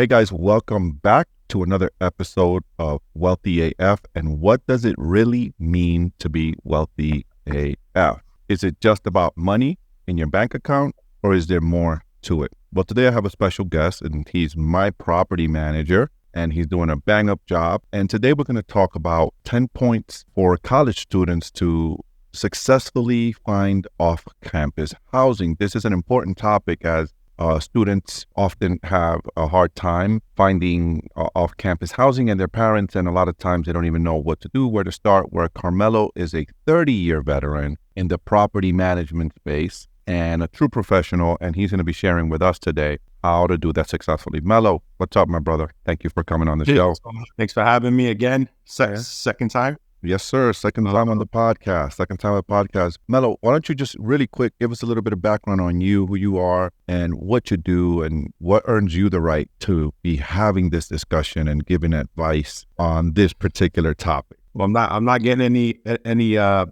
Hey guys, welcome back to another episode of Wealthy AF. And what does it really mean to be wealthy AF? Is it just about money in your bank account, or is there more to it? Well, today I have a special guest, and he's my property manager, and he's doing a bang-up job. And today we're going to talk about 10 points for college students to successfully find off-campus housing. This is an important topic as students often have a hard time finding off-campus housing, and their parents, and a lot of times they don't even know what to do, where to start, where Carmelo is a 30-year veteran in the property management space and a true professional, and he's going to be sharing with us today how to do that successfully. Melo, what's up, my brother? Thank you for coming on the show. Thanks for having me again. Second time. Yes, sir. Second time on the podcast. Melo, why don't you just really quick give us a little bit of background on you, who you are, and what you do, and what earns you the right to be having this discussion and giving advice on this particular topic. Well, I'm not getting any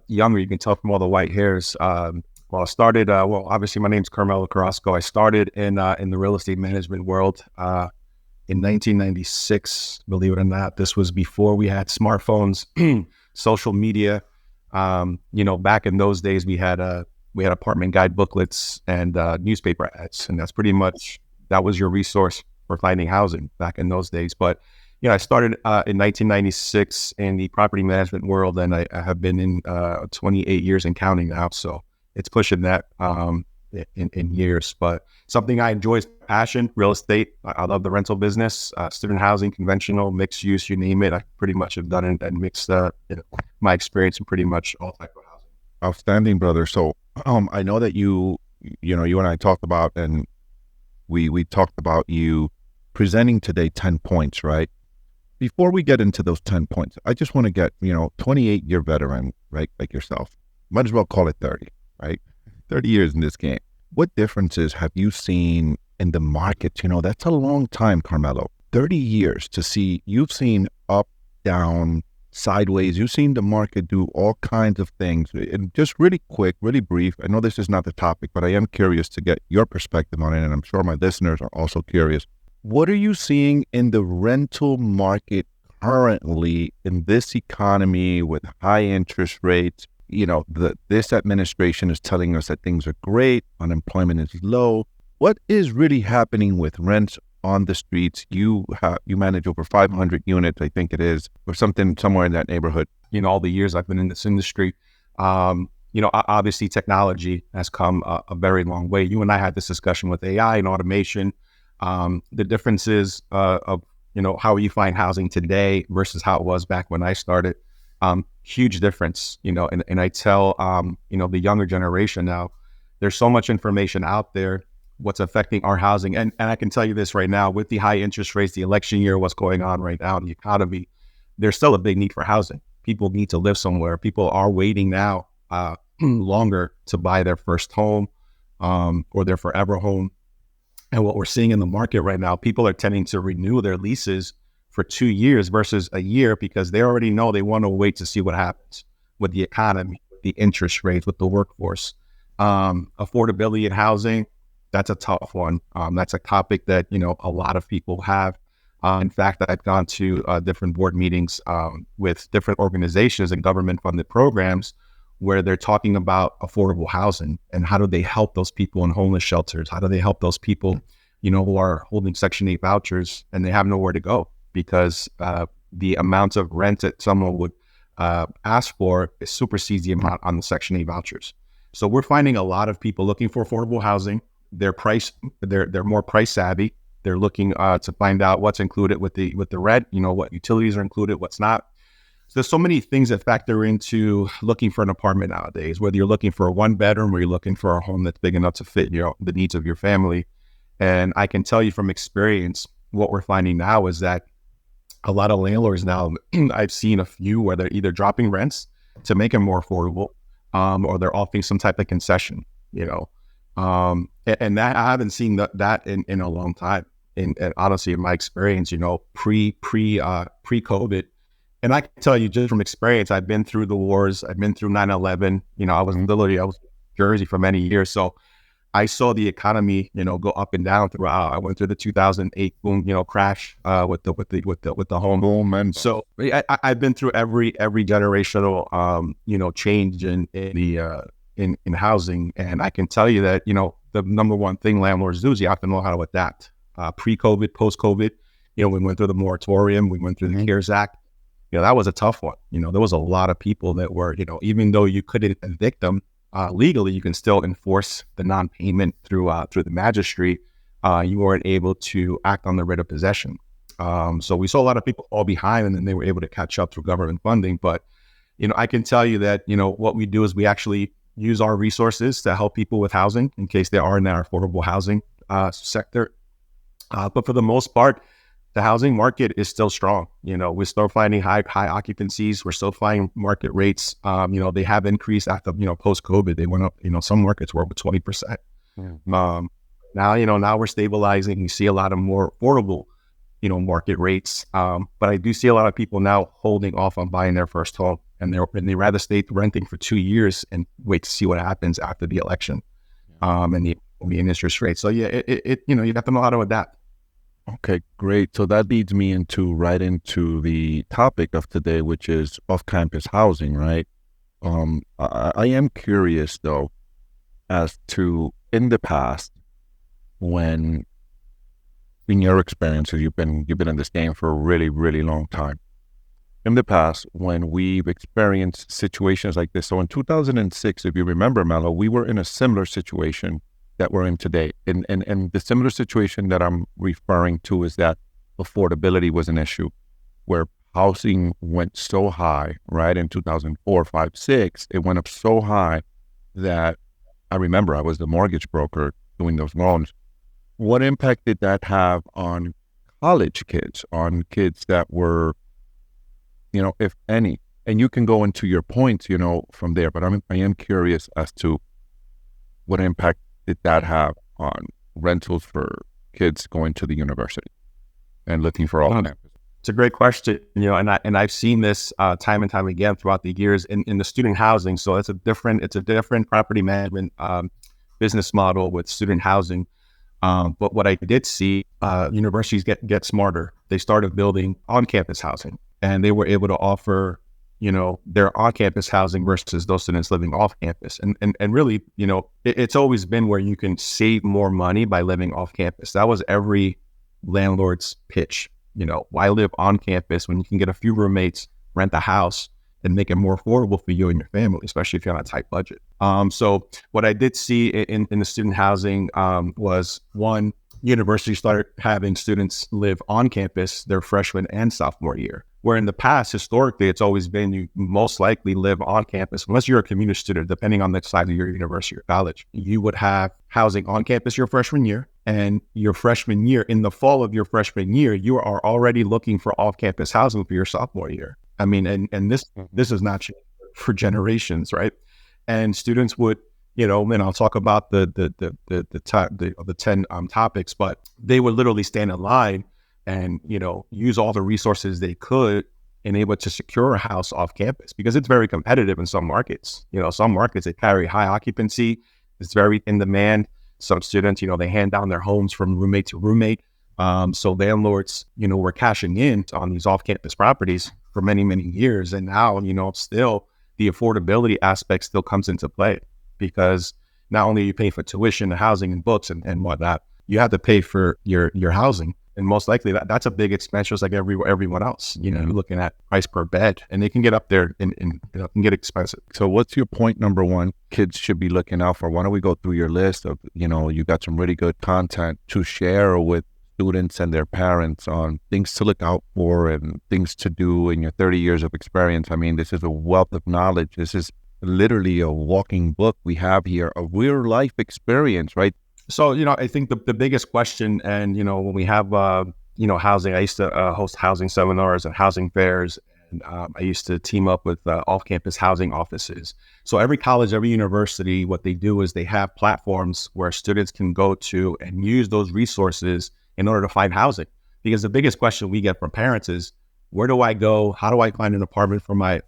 younger. You can tell from all the white hairs. I started. Obviously, my name's Carmelo Carrasco. I started in the real estate management world in 1996. Believe it or not, this was before we had smartphones. Social media, back in those days, we had apartment guide booklets and newspaper ads, and that was your resource for finding housing back in those days. But I started in 1996 in the property management world, and I have been in 28 years and counting now. So it's pushing that in years, but something I enjoy is passion, real estate. I love the rental business, student housing, conventional, mixed use, you name it. I pretty much have done it and mixed my experience in pretty much all type of housing. Outstanding, brother. So I know that you and I talked about, and we talked about you presenting today 10 points, right? Before we get into those 10 points, I just want to get, 28-year veteran, right, like yourself. Might as well call it 30, right? 30 years in this game. What differences have you seen in the market? That's a long time, Carmelo. 30 years to see, you've seen up, down, sideways. You've seen the market do all kinds of things. And just really quick, really brief, I know this is not the topic, but I am curious to get your perspective on it, and I'm sure my listeners are also curious. What are you seeing in the rental market currently in this economy with high interest rates? This administration is telling us that things are great, unemployment is low. What is really happening with rents on the streets? You manage over 500 units, I think it is, or somewhere in that neighborhood. All the years I've been in this industry, obviously technology has come a very long way. You and I had this discussion with AI and automation. The differences of how you find housing today versus how it was back when I started. Huge difference, and I tell, the younger generation now, there's so much information out there, what's affecting our housing. And I can tell you this right now, with the high interest rates, the election year, what's going on right now in the economy, there's still a big need for housing. People need to live somewhere. People are waiting now longer to buy their first home or their forever home. And what we're seeing in the market right now, people are tending to renew their leases for 2 years versus a year, because they already know they want to wait to see what happens with the economy, with the interest rates, with the workforce. Affordability in housing, that's a tough one. That's a topic that, a lot of people have. In fact, I've gone to different board meetings with different organizations and government-funded programs where they're talking about affordable housing and how do they help those people in homeless shelters? How do they help those people, who are holding Section 8 vouchers and they have nowhere to go? Because the amount of rent that someone would ask for supersedes the amount on the Section 8 vouchers. So we're finding a lot of people looking for affordable housing. They're more price savvy. They're looking to find out what's included with the rent. What utilities are included, what's not. So there's so many things that factor into looking for an apartment nowadays. Whether you're looking for a 1-bedroom or you're looking for a home that's big enough to fit the needs of your family. And I can tell you from experience, what we're finding now is that a lot of landlords now, I've seen a few where they're either dropping rents to make it more affordable, or they're offering some type of concession, and that I haven't seen that in a long time. And honestly, in my experience, pre-COVID, and I can tell you just from experience, I've been through the wars, I've been through 9/11. I was in Jersey for many years, so I saw the economy, go up and down throughout. I went through the 2008 boom, crash with the home boom and so I've been through every generational, change in housing, and I can tell you that the number one thing landlords do is you have to know how to adapt. Pre-COVID, post-COVID, we went through the moratorium, we went through the CARES Act. That was a tough one. There was a lot of people that were, even though you couldn't evict them legally, you can still enforce the non-payment through the magistrate. You weren't able to act on the writ of possession. So we saw a lot of people fall behind, and then they were able to catch up through government funding. But, I can tell you that, what we do is we actually use our resources to help people with housing in case they are in our affordable housing sector. But for the most part, the housing market is still strong. We're still finding high occupancies. We're still finding market rates. They have increased after, post-COVID. They went up, some markets were over 20%. Yeah. Now we're stabilizing. You see a lot of more affordable market rates. But I do see a lot of people now holding off on buying their first home, and they rather stay renting for 2 years and wait to see what happens after the election, and the interest rate. So yeah, you have to know how to adapt. Okay, great. So that leads me right into the topic of today, which is off-campus housing, right? I am curious though, as to in the past, when in your experiences, you've been in this game for a really, really long time. In the past, when we've experienced situations like this, so in 2006, if you remember, Melo, we were in a similar situation that we're in today. And the similar situation that I'm referring to is that affordability was an issue, where housing went so high, right? In 2004, 5, 6, it went up so high that I remember I was the mortgage broker doing those loans. What impact did that have on college kids, on kids that were, if any? And you can go into your points, from there, but I am curious as to what impact did that have on rentals for kids going to the university and looking for all campus? It's a great question, and I've seen this time and time again throughout the years in the student housing. So it's a different property management business model with student housing. But what I did see, universities get smarter. They started building on-campus housing, and they were able to offer, their on-campus housing versus those students living off campus. And really, it's always been where you can save more money by living off campus. That was every landlord's pitch. Why live on campus when you can get a few roommates, rent a house, and make it more affordable for you and your family, especially if you're on a tight budget. So what I did see in the student housing was, one, universities started having students live on campus their freshman and sophomore year. Where in the past, historically, it's always been you most likely live on campus, unless you're a community student, depending on the size of your university or college. You would have housing on campus your freshman year, and your freshman year, in the fall of your freshman year, you are already looking for off-campus housing for your sophomore year. I mean, and this is not for generations, right? And students would, and I'll talk about the 10 topics, but they would literally stand in line and, use all the resources they could and able to secure a house off campus, because it's very competitive in some markets. Some markets, they carry high occupancy. It's very in demand. Some students, they hand down their homes from roommate to roommate. So landlords, were cashing in on these off-campus properties for many, many years. And now, still the affordability aspect still comes into play, because not only you pay for tuition, the housing and books and whatnot, you have to pay for your housing. And most likely that's a big expense, just like everyone else. You're looking at price per bed, and they can get up there and can get expensive. So what's your point number one kids should be looking out for? Why don't we go through your list of, you got some really good content to share with students and their parents on things to look out for and things to do in your 30 years of experience. I mean, this is a wealth of knowledge. This is literally a walking book we have here, a real life experience, right? So, I think the biggest question, and, when we have, housing, I used to host housing seminars and housing fairs, and I used to team up with off-campus housing offices. So every college, every university, what they do is they have platforms where students can go to and use those resources in order to find housing. Because the biggest question we get from parents is, where do I go? How do I find an apartment for my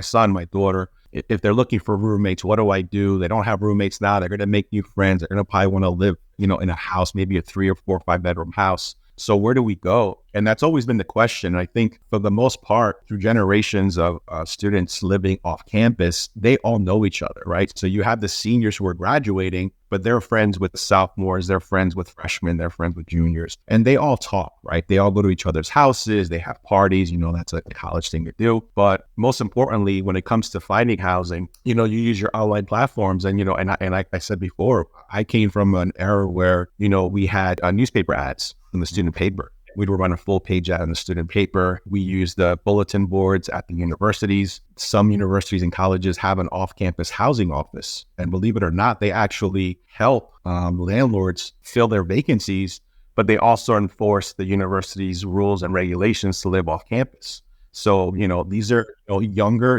son, my daughter? if they're looking for roommates, what do I do? They don't have roommates now. They're going to make new friends. They're going to probably want to live, in a house, maybe a 3 or 4 or 5 bedroom house. So where do we go? And that's always been the question. I think for the most part, through generations of students living off campus, they all know each other, right? So you have the seniors who are graduating, but they're friends with the sophomores, they're friends with freshmen, they're friends with juniors, and they all talk, right? They all go to each other's houses, they have parties, that's a college thing to do. But most importantly, when it comes to finding housing, you use your online platforms. And, and like I said before, I came from an era where, we had newspaper ads in the student paper. We'd run a full page ad in the student paper. We use the bulletin boards at the universities. Some universities and colleges have an off-campus housing office. And believe it or not, they actually help landlords fill their vacancies, but they also enforce the university's rules and regulations to live off campus. So, these are younger,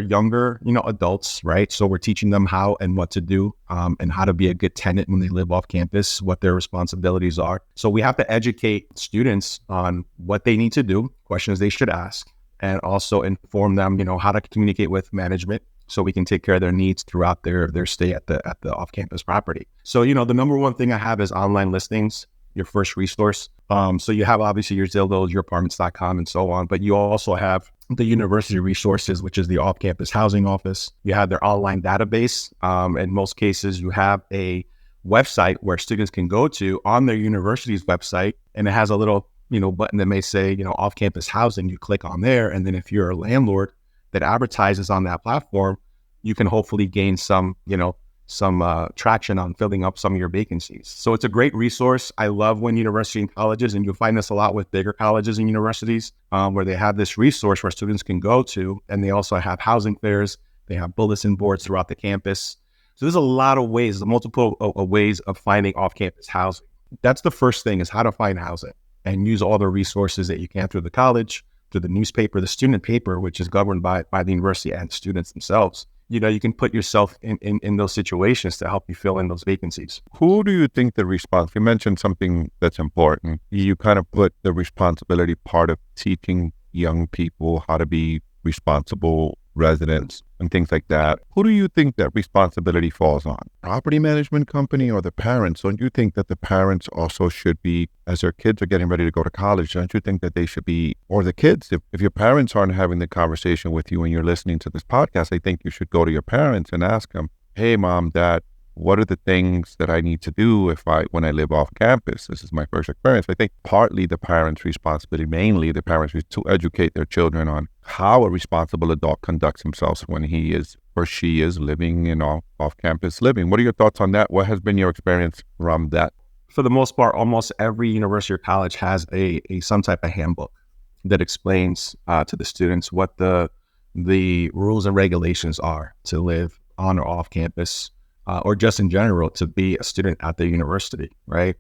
adults, right? So we're teaching them how and what to do and how to be a good tenant when they live off campus, what their responsibilities are. So we have to educate students on what they need to do, questions they should ask, and also inform them, how to communicate with management so we can take care of their needs throughout their stay at the off-campus property. So, the number one thing I have is online listings, your first resource. So you have obviously your Zillows, your apartments.com and so on, but you also have the university resources, which is the off-campus housing office. You have their online database. In most cases, you have a website where students can go to on their university's website, and it has a little, button that may say, off-campus housing. You click on there, and then if you're a landlord that advertises on that platform, you can hopefully gain some traction on filling up some of your vacancies. So it's a great resource. I love when university and colleges, and you'll find this a lot with bigger colleges and universities, where they have this resource where students can go to, and they also have housing fairs. They have bulletin boards throughout the campus. So there's a lot of ways, multiple ways of finding off-campus housing. That's the first thing, is how to find housing and use all the resources that you can through the college, through the newspaper, the student paper, which is governed by the university and students themselves. You can put yourself in those situations to help you fill in those vacancies. Who do you think you mentioned something that's important. You kind of put the responsibility part of teaching young people how to be responsible residents and things like that. Who do you think that responsibility falls on? Property management company or the parents? Don't you think that the parents also should be, as their kids are getting ready to go to college, don't you think that they should be, or the kids, if your parents aren't having the conversation with you and you're listening to this podcast, I think you should go to your parents and ask them, hey, mom, dad, what are the things that I need to do when I live off campus? This is my first experience. I think partly the parents' responsibility, mainly the parents, is to educate their children on how a responsible adult conducts himself when he is or she is living, off-campus living. What are your thoughts on that? What has been your experience from that? For the most part, almost every university or college has a some type of handbook that explains to the students what the rules and regulations are to live on or off campus. Or just in general, to be a student at the university, right?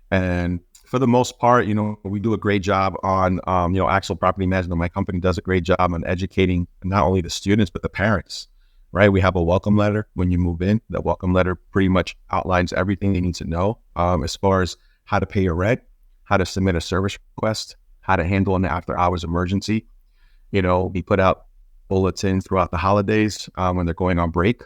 And for the most part, we do a great job on, Axel Property Management. My company does a great job on educating not only the students, but the parents, right? We have a welcome letter when you move in. That welcome letter pretty much outlines everything they need to know as far as how to pay your rent, how to submit a service request, how to handle an after-hours emergency. We put out bulletins throughout the holidays when they're going on break,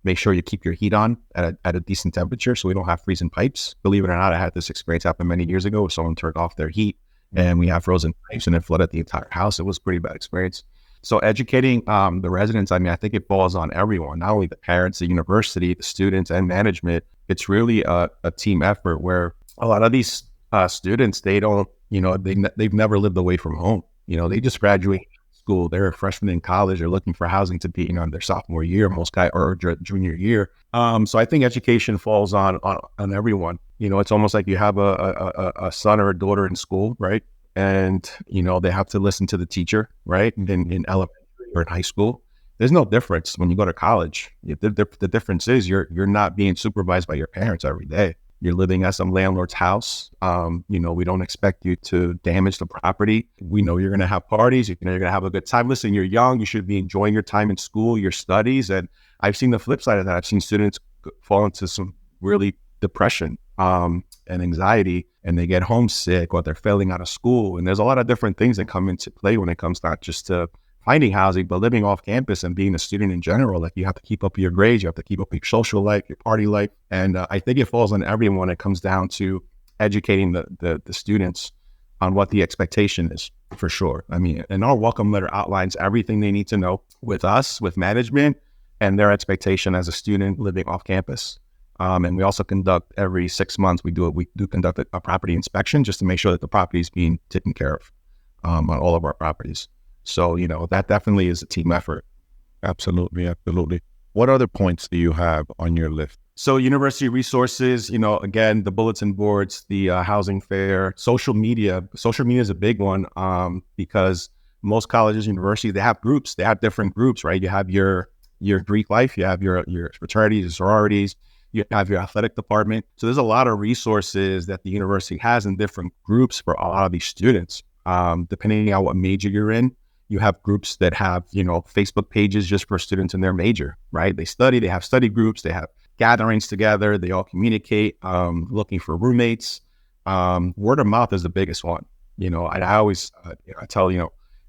Make sure you keep your heat on at a decent temperature so we don't have freezing pipes. Believe it or not, I had this experience happen many years ago where someone turned off their heat and we have frozen pipes and it flooded the entire house. It was a pretty bad experience. So educating the residents, I think it falls on everyone, not only the parents, the university, the students, and management. It's really a team effort where a lot of these students, they don't, they've never lived away from home. They just graduate school. They're a freshman in college. They're looking for housing to be in their sophomore year, most guys, or junior year. So I think education falls on everyone. It's almost like you have a son or a daughter in school, right? And they have to listen to the teacher, right? In elementary or in high school, there's no difference when you go to college. The difference is you're not being supervised by your parents every day. You're living at some landlord's house. We don't expect you to damage the property. We know you're going to have parties. You're going to have a good time. Listen, you're young. You should be enjoying your time in school, your studies. And I've seen the flip side of that. I've seen students fall into some really depression and anxiety, and they get homesick or they're failing out of school. And there's a lot of different things that come into play when it comes not just to finding housing, but living off campus and being a student in general, like you have to keep up your grades, you have to keep up your social life, your party life. And I think it falls on everyone. It comes down to educating the students on what the expectation is, for sure. I mean, and our welcome letter outlines everything they need to know with us, with management, and their expectation as a student living off campus. And we also conduct every 6 months, we do conduct a property inspection just to make sure that the property is being taken care of on all of our properties. So, that definitely is a team effort. Absolutely. Absolutely. What other points do you have on your list? So university resources, again, the bulletin boards, the housing fair, social media. Social media is a big one because most colleges, universities, they have groups. They have different groups, right? You have your Greek life, you have your fraternities, your sororities, you have your athletic department. So there's a lot of resources that the university has in different groups for a lot of these students. Depending on what major you're in, you have groups that have, Facebook pages just for students in their major, right? They have study groups, they have gatherings together, they all communicate, looking for roommates. Word of mouth is the biggest one. I always, I tell,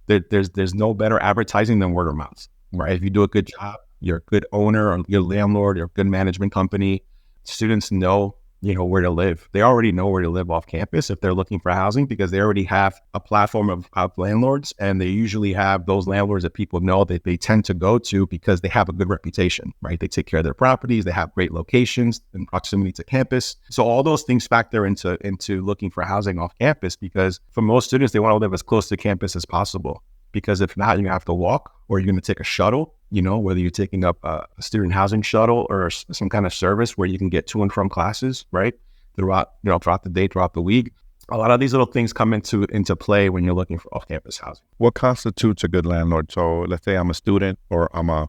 there's no better advertising than word of mouth, right? If you do a good job, you're a good owner or you're a landlord, you're a good management company, students know, where to live. They already know where to live off campus if they're looking for housing because they already have a platform of landlords, and they usually have those landlords that people know that they tend to go to because they have a good reputation, right? They take care of their properties, they have great locations in proximity to campus. So all those things factor into looking for housing off campus because for most students, they want to live as close to campus as possible. Because if not, you have to walk or you're going to take a shuttle, whether you're taking up a student housing shuttle or some kind of service where you can get to and from classes, right? Throughout the day, throughout the week. A lot of these little things come into play when you're looking for off-campus housing. What constitutes a good landlord? So let's say I'm a student or I'm a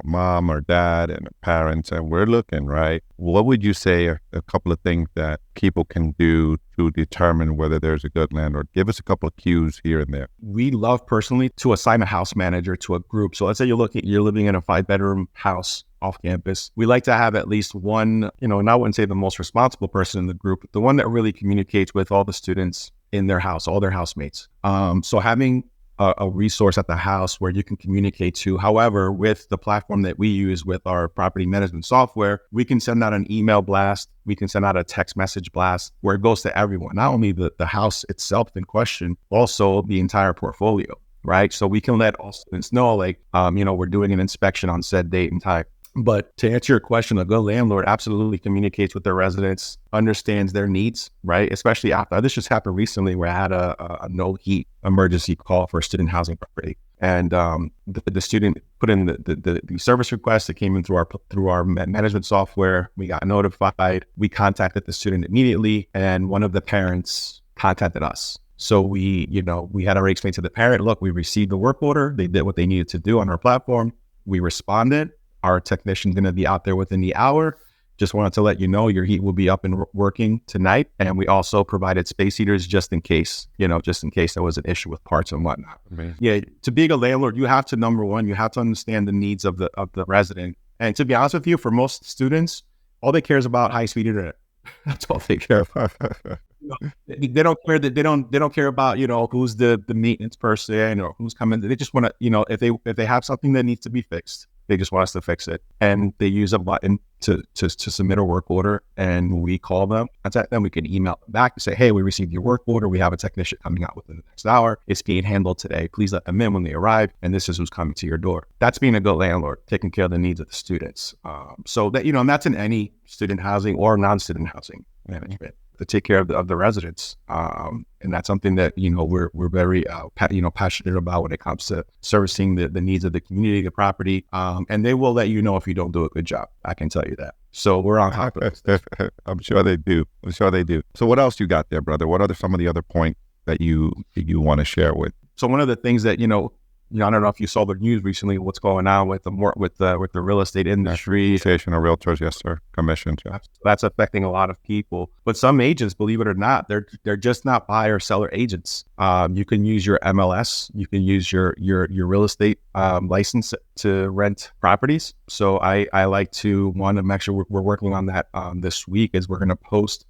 mom or dad and parents and we're looking, right? What would you say are a couple of things that people can do to determine whether there's a good landlord? Give us a couple of cues here and there. We love personally to assign a house manager to a group. So let's say you're living in a 5-bedroom house off campus. We like to have at least one, and I wouldn't say the most responsible person in the group, but the one that really communicates with all the students in their house, all their housemates. So having a resource at the house where you can communicate to. However, with the platform that we use with our property management software, we can send out an email blast. We can send out a text message blast where it goes to everyone, not only the house itself in question, also the entire portfolio, right? So we can let all students know, we're doing an inspection on said date and time. But to answer your question, a good landlord absolutely communicates with their residents, understands their needs, right? Especially after this just happened recently where I had a no heat emergency call for a student housing property. And the student put in the service request that came in through our management software. We got notified. We contacted the student immediately, and one of the parents contacted us. So we had already explained to the parent, look, we received the work order. They did what they needed to do on our platform. We responded. Our technician's going to be out there within the hour. Just wanted to let you know your heat will be up and working tonight. And we also provided space heaters just in case there was an issue with parts and whatnot. Amazing. Yeah, to be a landlord, you have to, number one, you have to understand the needs of the resident. And to be honest with you, for most students, all they care is about high-speed internet. That's all they care about. They don't care that they don't care about who's the maintenance person or who's coming. They just want to if they have something that needs to be fixed, they just want us to fix it, and they use a button to submit a work order, and we call them. Then we can email them back and say, hey, we received your work order. We have a technician coming out within the next hour. It's being handled today. Please let them in when they arrive, and this is who's coming to your door. That's being a good landlord, taking care of the needs of the students. So that and that's in any student housing or non-student housing management, to take care of the residents. And that's something that, we're very, passionate about when it comes to servicing the needs of the community, the property. And they will let you know if you don't do a good job. I can tell you that. So we're on top of this. I'm sure they do. So what else you got there, brother? What are some of the other points that you want to share with? So one of the things that, I don't know if you saw the news recently, what's going on with the real estate industry. Association of Realtors, yes, sir. Commissions. Yeah. That's affecting a lot of people. But some agents, believe it or not, they're just not buyer seller agents. You can use your MLS. You can use your real estate license to rent properties. So I like to make sure we're working on that this week, is we're going to post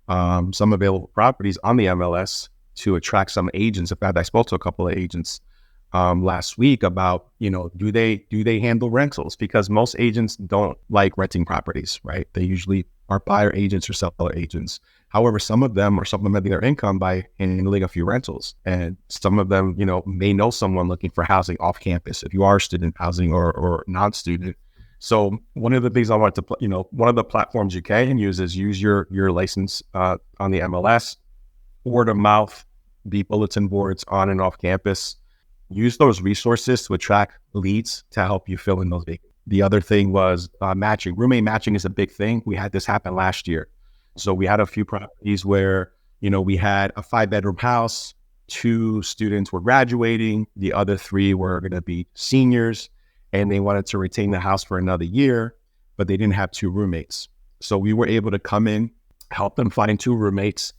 some available properties on the MLS to attract some agents. In fact, I spoke to a couple of agents last week about, do they handle rentals? Because most agents don't like renting properties, right? They usually are buyer agents or seller agents. However, some of them are supplementing their income by handling a few rentals. And some of them, may know someone looking for housing off campus if you are student housing or non-student. So one of the things I want to, one of the platforms you can use is use your license on the MLS, word of mouth, the bulletin boards on and off campus. Use those resources to attract leads to help you fill in those vacancies. The other thing was matching. Roommate matching is a big thing. We had this happen last year. So we had a few properties where, we had a 5-bedroom house, 2 students were graduating, the other 3 were going to be seniors, and they wanted to retain the house for another year, but they didn't have 2 roommates. So we were able to come in, help them find 2 roommates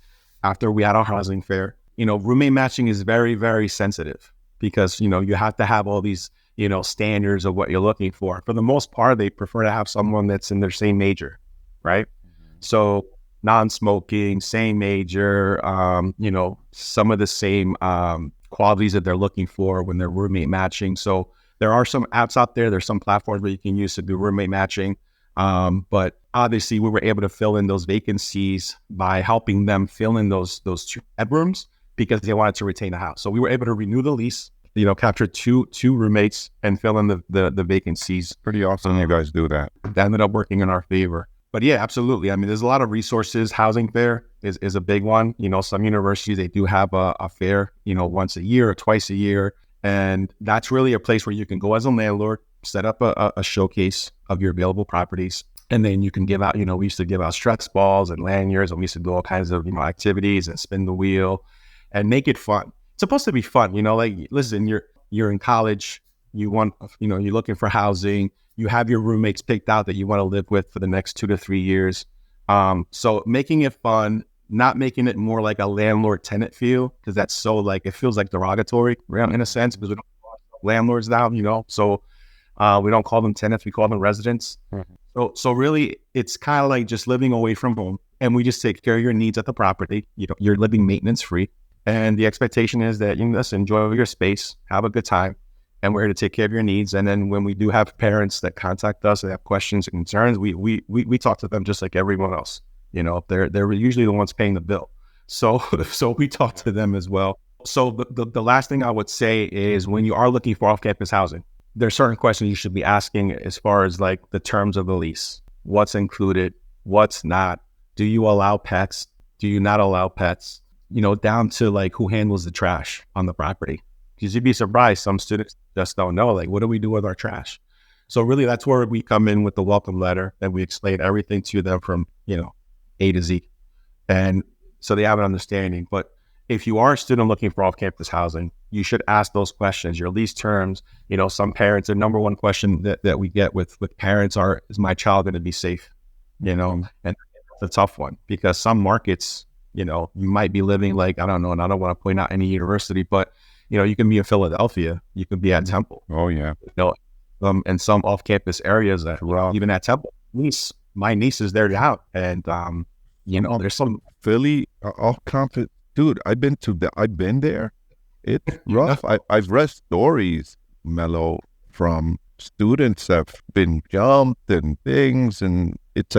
after we had our housing fair. Roommate matching is very, very sensitive because, you have to have all these, standards of what you're looking for. For the most part, they prefer to have someone that's in their same major, right? Mm-hmm. So non-smoking, same major, some of the same qualities that they're looking for when they're roommate matching. So there are some apps out there. There's some platforms where you can use to do roommate matching. But obviously we were able to fill in those vacancies by helping them fill in those 2 bedrooms because they wanted to retain the house. So we were able to renew the lease, capture two roommates and fill in the vacancies. Pretty awesome you guys do that. That ended up working in our favor. But yeah, absolutely. I mean, there's a lot of resources. Housing fair is a big one. Some universities, they do have a fair, once a year or twice a year. And that's really a place where you can go as a landlord, set up a showcase of your available properties. And then you can give out, we used to give out stress balls and lanyards, and we used to do all kinds of, activities and spin the wheel and make it fun. It's supposed to be fun, like, listen, you're in college, you want, you're looking for housing, you have your roommates picked out that you want to live with for the next 2 to 3 years. So making it fun, not making it more like a landlord tenant feel, because that's so it feels like derogatory in a sense, because we don't call landlords now, so we don't call them tenants, we call them residents. Mm-hmm. So really it's kind of like just living away from home, and we just take care of your needs at the property. You're living maintenance free. And the expectation is that you just enjoy your space, have a good time, and we're here to take care of your needs. And then when we do have parents that contact us and have questions and concerns, we talk to them just like everyone else. They're usually the ones paying the bill. So we talk to them as well. So the last thing I would say is when you are looking for off-campus housing, there's certain questions you should be asking as far as the terms of the lease, what's included, what's not, do you allow pets, do you not allow pets, down to who handles the trash on the property. Because you'd be surprised, some students just don't know, what do we do with our trash? So really that's where we come in with the welcome letter, and we explain everything to them from, A to Z. And so they have an understanding. But if you are a student looking for off-campus housing, you should ask those questions, your lease terms. Some parents, the number one question that we get with parents is my child going to be safe? And it's a tough one because some markets, you might be living I don't know, and I don't want to point out any university, but you can be in Philadelphia, you could be at Temple. Oh yeah. And some off-campus areas even at Temple. My niece is there now, and there's some Philly off-campus. Dude, I've been there. It's rough. I've read stories, Mello, from students that have been jumped and things, and it's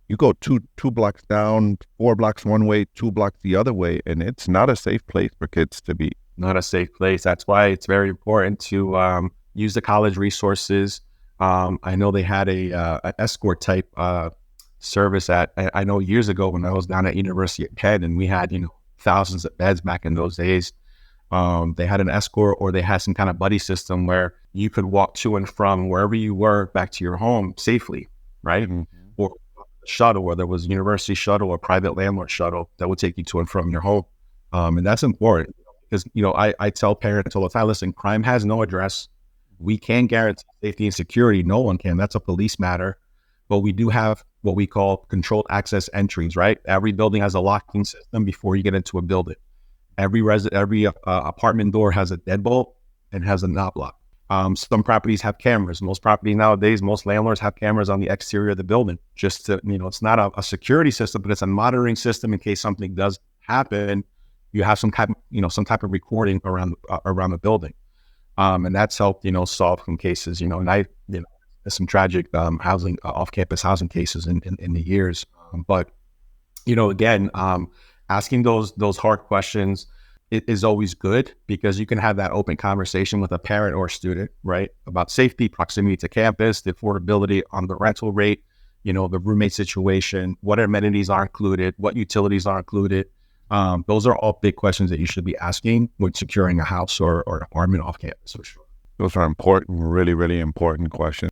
you go two blocks down, 4 blocks one way, 2 blocks the other way, and it's not a safe place for kids to be. Not a safe place. That's why it's very important to use the college resources. I know they had an escort type service I know years ago when I was down at University of Penn, and we had thousands of beds back in those days. They had an escort, or they had some kind of buddy system where you could walk to and from wherever you were back to your home safely, right? Mm-hmm. Or shuttle, where there was a university shuttle or private landlord shuttle that would take you to and from your home. And that's important because, I tell parents all the time, listen, crime has no address. We can't guarantee safety and security. No one can. That's a police matter. But we do have what we call controlled access entries, right? Every building has a locking system before you get into a building. Every apartment door has a deadbolt and has a knob lock. Some properties have cameras. Most properties nowadays, most landlords have cameras on the exterior of the building. Just to, it's not a security system, but it's a monitoring system in case something does happen. You have some type of recording around the building. And that's helped, solve some cases, and there's some tragic housing, off-campus housing cases in the years. But, again, asking those hard questions is always good, because you can have that open conversation with a parent or a student, right? About safety, proximity to campus, the affordability on the rental rate, the roommate situation, what amenities are included, what utilities are included. Those are all big questions that you should be asking when securing a house or an apartment off campus, for sure. Those are important, really, really important questions.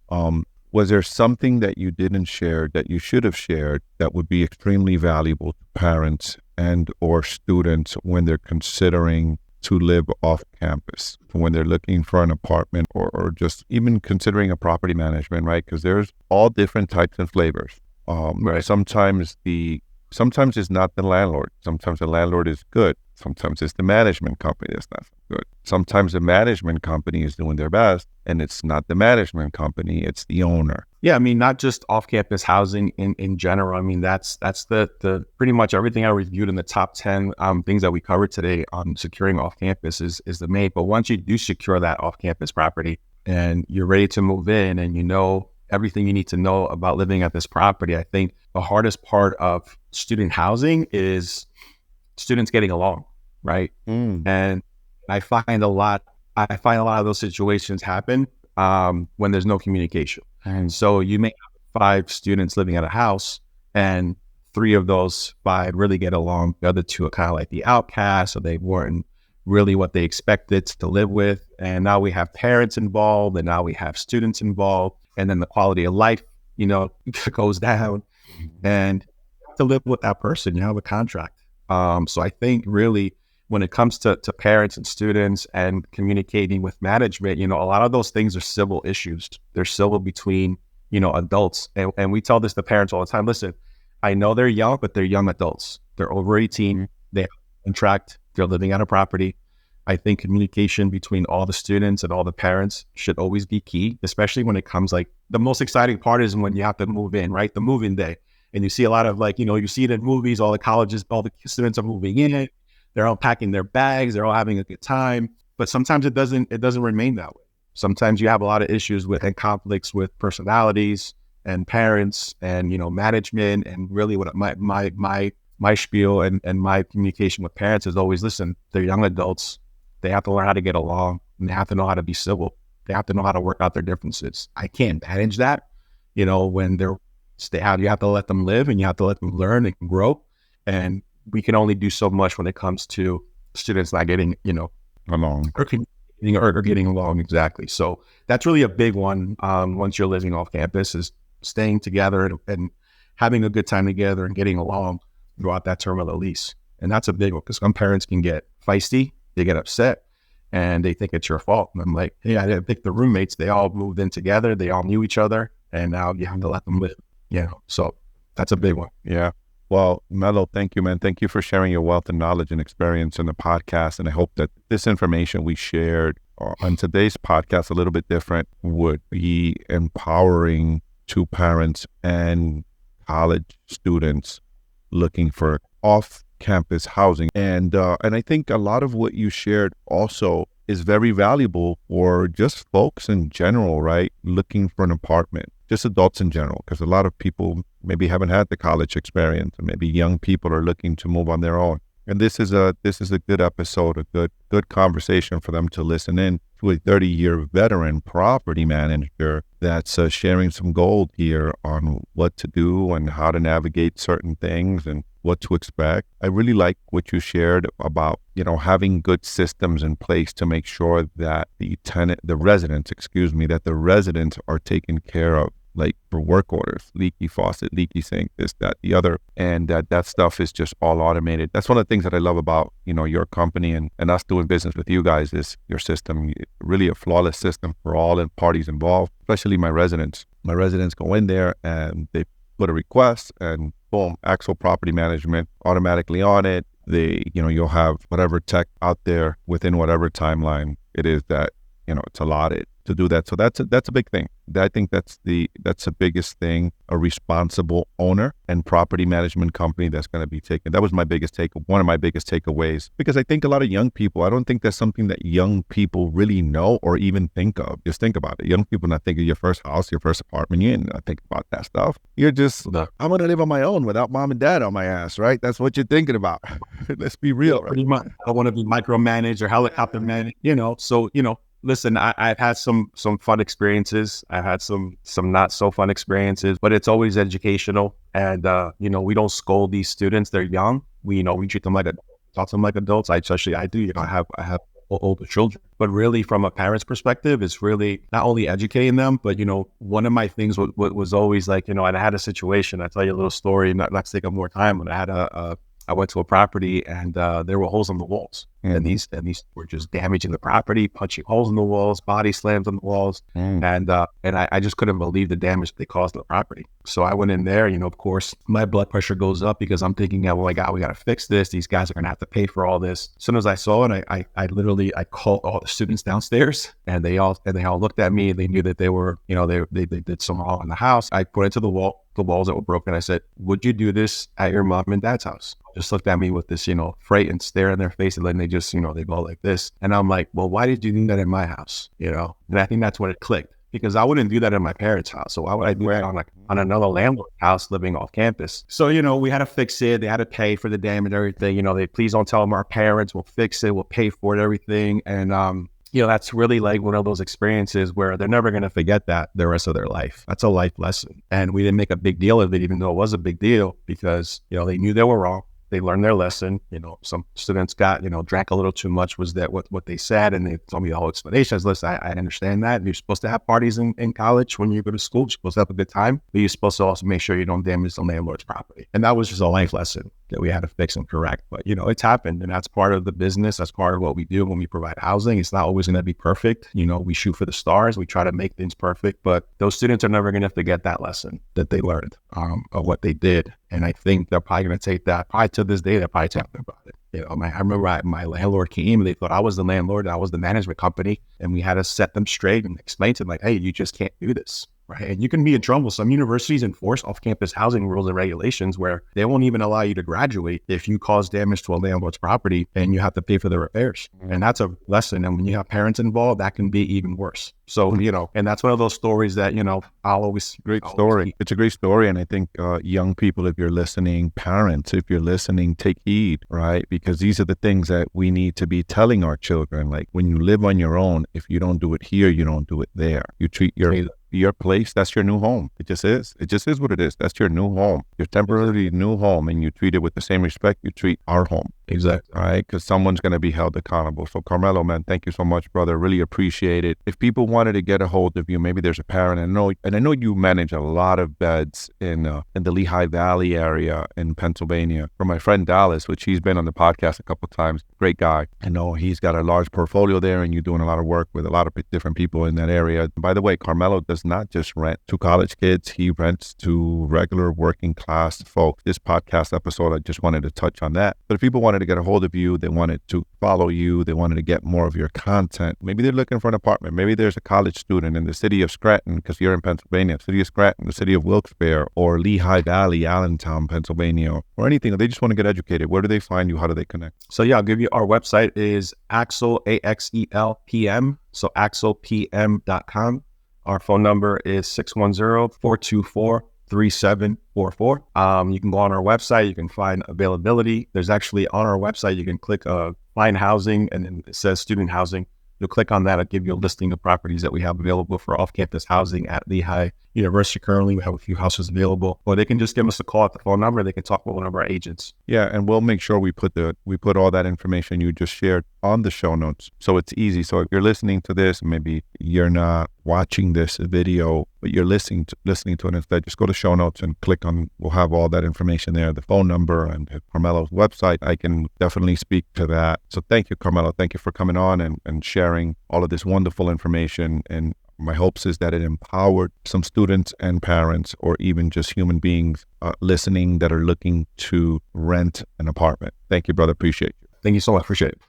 Was there something that you didn't share that you should have shared that would be extremely valuable to parents and or students when they're considering to live off campus, when they're looking for an apartment or just even considering a property management, right? Because there's all different types and flavors. Right. Sometimes it's not the landlord. Sometimes the landlord is good. Sometimes it's the management company that's not so good. Sometimes the management company is doing their best, and it's not the management company, it's the owner. Yeah, I mean, not just off-campus housing in general. I mean, that's the pretty much everything I reviewed in the top 10 things that we covered today on securing off-campus is the main. But once you do secure that off-campus property and you're ready to move in and you know everything you need to know about living at this property, I think the hardest part of student housing is students getting along, right? And I find a lot of those situations happen when there's no communication. And so you may have 5 students living at a house, and 3 of those 5 really get along. The other 2 are kind of like the outcasts, so they weren't really what they expected to live with. And now we have parents involved, and now we have students involved, and then the quality of life, goes down. And you have to live with that person. You have a contract. So I think really when it comes to parents and students and communicating with management, a lot of those things are civil issues. They're civil between, adults. And we tell this to parents all the time. Listen, I know they're young, but they're young adults. They're over 18. They have a contract. They're living on a property. I think communication between all the students and all the parents should always be key, especially when it comes the most exciting part is when you have to move in, right? The move-in day. And you see a lot of you see it in movies, all the colleges, all the students are moving in. They're all packing their bags. They're all having a good time. But sometimes it doesn't remain that way. Sometimes you have a lot of issues and conflicts with personalities and parents and, management. And really what my spiel and my communication with parents is always, listen, they're young adults. They have to learn how to get along, and they have to know how to be civil. They have to know how to work out their differences. I can't manage that, when you have to let them live and you have to let them learn and grow. And we can only do so much when it comes to students not getting, along or getting along. Exactly. So that's really a big one. Once you're living off campus, is staying together and having a good time together and getting along throughout that term of the lease. And that's a big one, because some parents can get feisty, they get upset, and they think it's your fault. And I'm like, hey, I didn't pick the roommates. They all moved in together. They all knew each other, and now you have to let them live. So that's a big one. Yeah. Well, Melo, thank you, man. Thank you for sharing your wealth and knowledge and experience in the podcast. And I hope that this information we shared on today's podcast, a little bit different, would be empowering to parents and college students looking for off-campus housing. And I think a lot of what you shared also is very valuable for just folks in general, right? Looking for an apartment, just adults in general, because a lot of people maybe haven't had the college experience, and maybe young people are looking to move on their own. And this is a good episode, a good conversation for them to listen in to a 30-year veteran property manager that's sharing some gold here on what to do and how to navigate certain things and what to expect. I really like what you shared about, having good systems in place to make sure that the residents are taken care of, like for work orders, leaky faucet, leaky sink, this, that, the other, and that stuff is just all automated. That's one of the things that I love about, your company and us doing business with you guys is your system, really a flawless system for all the parties involved, especially my residents. My residents go in there and they put a request and boom, actual property management automatically on it. You'll have whatever tech out there within whatever timeline it is that, it's allotted to do that. So that's a big thing. I think that's the biggest thing a responsible owner and property management company that's going to be taken. That was one of my biggest takeaways, because I think a lot of young people, I don't think that's something that young people really know or even think of. Just think about it. Young people not think of your first house, your first apartment. You ain't not think about that stuff. You're just, I'm going to live on my own without mom and dad on my ass, right? That's what you're thinking about. Let's be real. Yeah, pretty much. I don't want to be micromanaged or helicopter managed, so, listen, I've had some fun experiences. I've had some not so fun experiences, but it's always educational. And, we don't scold these students. They're young. We treat them talk to them like adults. I do, I have older children, but really from a parent's perspective, it's really not only educating them, but, one of my things was always like, and I had a situation, I'll tell you a little story, not to take up more time, but I went to a property and there were holes in the walls. And these were just damaging the property, punching holes in the walls, body slams on the walls. And I just couldn't believe the damage they caused to the property. So I went in there, of course, my blood pressure goes up because I'm thinking, oh my God, we got to fix this. These guys are going to have to pay for all this. As soon as I saw it, I literally called all the students downstairs, and they all looked at me, and they knew that they were, they did some wrong in the house. I put it to the walls that were broken. I said, would you do this at your mom and dad's house? Just looked at me with this, fright and stare in their face, and then they just, they go like this. And I'm like, well, why did you do that in my house? And I think that's when it clicked, because I wouldn't do that in my parents' house. So why would I do that on another landlord house living off campus? So, we had to fix it. They had to pay for the damage and everything. They, please don't tell them our parents, we'll fix it. We'll pay for it, everything. And, that's really like one of those experiences where they're never going to forget that the rest of their life. That's a life lesson. And we didn't make a big deal of it, even though it was a big deal, because, they knew they were wrong. They learned their lesson. Some students got, drank a little too much, was that what they said. And they told me the whole explanation. I said, listen, I understand that. You're supposed to have parties in college when you go to school. You're supposed to have a good time, but you're supposed to also make sure you don't damage the landlord's property. And that was just a life lesson that we had to fix and correct. But, it's happened, and that's part of the business. That's part of what we do when we provide housing. It's not always going to be perfect. We shoot for the stars. We try to make things perfect, but those students are never going to forget that lesson that they learned of what they did. And I think they're probably going to take that, probably to this day, they're probably talking about it. I remember my landlord came, and they thought I was the landlord and I was the management company. And we had to set them straight and explain to them, like, hey, you just can't do this. Right. And you can be in trouble. Some universities enforce off-campus housing rules and regulations where they won't even allow you to graduate if you cause damage to a landlord's property and you have to pay for the repairs. And that's a lesson. And when you have parents involved, that can be even worse. So, and that's one of those stories that, I'll always... Great story. It's a great story. And I think young people, if you're listening, parents, if you're listening, take heed, right? Because these are the things that we need to be telling our children. Like, when you live on your own, if you don't do it here, you don't do it there. You treat your place, that's your new home. It just is. It just is what it is. That's your new home. Your temporarily new home, and you treat it with the same respect you treat our home. Exactly. All right? Because someone's going to be held accountable. So Carmelo, man, thank you so much, brother. Really appreciate it. If people wanted to get a hold of you, maybe there's a parent, and I know you manage a lot of beds in the Lehigh Valley area in Pennsylvania. For my friend Dallas, which he's been on the podcast a couple of times, great guy. I know he's got a large portfolio there, and you're doing a lot of work with a lot of different people in that area. By the way, Carmelo does not just rent to college kids. He rents to regular working class folks. This podcast episode, I just wanted to touch on that. But if people wanted to get a hold of you, they wanted to follow you, they wanted to get more of your content, maybe they're looking for an apartment, maybe there's a college student in the city of Scranton, because you're in Pennsylvania, city of Scranton, the city of Wilkes-Barre, or Lehigh Valley, Allentown, Pennsylvania, or anything. They just want to get educated. Where do they find you? How do they connect? So yeah, I'll give you, our website is Axel, AXELPM, so axelpm.com. Our phone number is 610-424-3744. You can go on our website. You can find availability. There's actually, on our website, you can click find housing, and then it says student housing. You'll click on that. It'll give you a listing of properties that we have available for off-campus housing at Lehigh University. Currently, we have a few houses available, or they can just give us a call at the phone number. They can talk with one of our agents. Yeah, and we'll make sure we put all that information you just shared on the show notes, so it's easy. So if you're listening to this, maybe you're not watching this video, but you're listening to it instead, just go to show notes and click on. We'll have all that information there, the phone number and Carmelo's website. I can definitely speak to that. So thank you, Carmelo. Thank you for coming on and sharing all of this wonderful information. And my hopes is that it empowered some students and parents, or even just human beings listening that are looking to rent an apartment. Thank you, brother. Appreciate you. Thank you so much. Appreciate it.